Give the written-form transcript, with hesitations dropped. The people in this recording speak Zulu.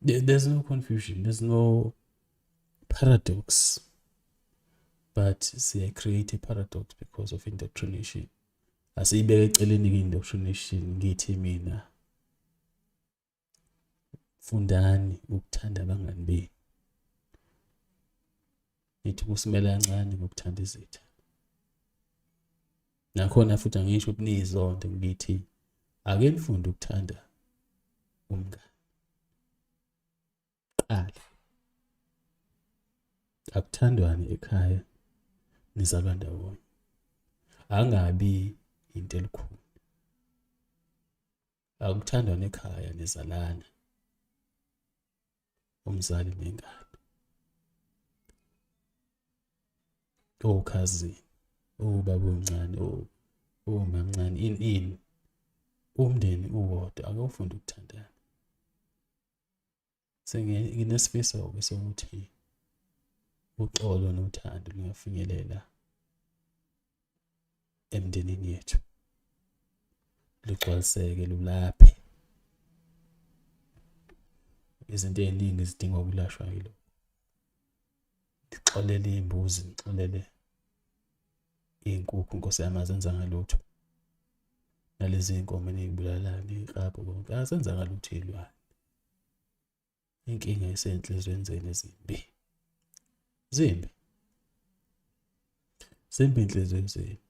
There's no confusion, there's no paradox, but they create a paradox because of indoctrination. Asiyibeke eceleni indoctrination ngithi mina fundani ukuthanda abangani benu. Nithi kusimela kancane ngokuthanda izitha. Nakhona futhi angisho ukuthi niyizonke ngithi ake nifunde ukuthanda umngani. Qala akuthandwane ekhaya nizalwa ndawonye. Angabi into elikhulu. Akuthandwane ekhaya nizalana umzali nengane. Okhazini, obaba omncane, omamncane ini umndeni uwodwa akufunda ukuthandana. Nginesifiso sokuthi uxolo nothando lungafinyelela emndenini yethu. Lugcwaliseke lulaphe. Izinto eziningi zidinga ukulashwa yilo. Ngixolele imbuzi, ngixolele inkukhu Nkosi yami azenza ngalutho. Nalezi inkomo nezibulalayo neziklabhu konke azenza ngalutho izilwane. Inkinga isenhlizweni zenu ezimbi. Zimbi inhliziyo zenu.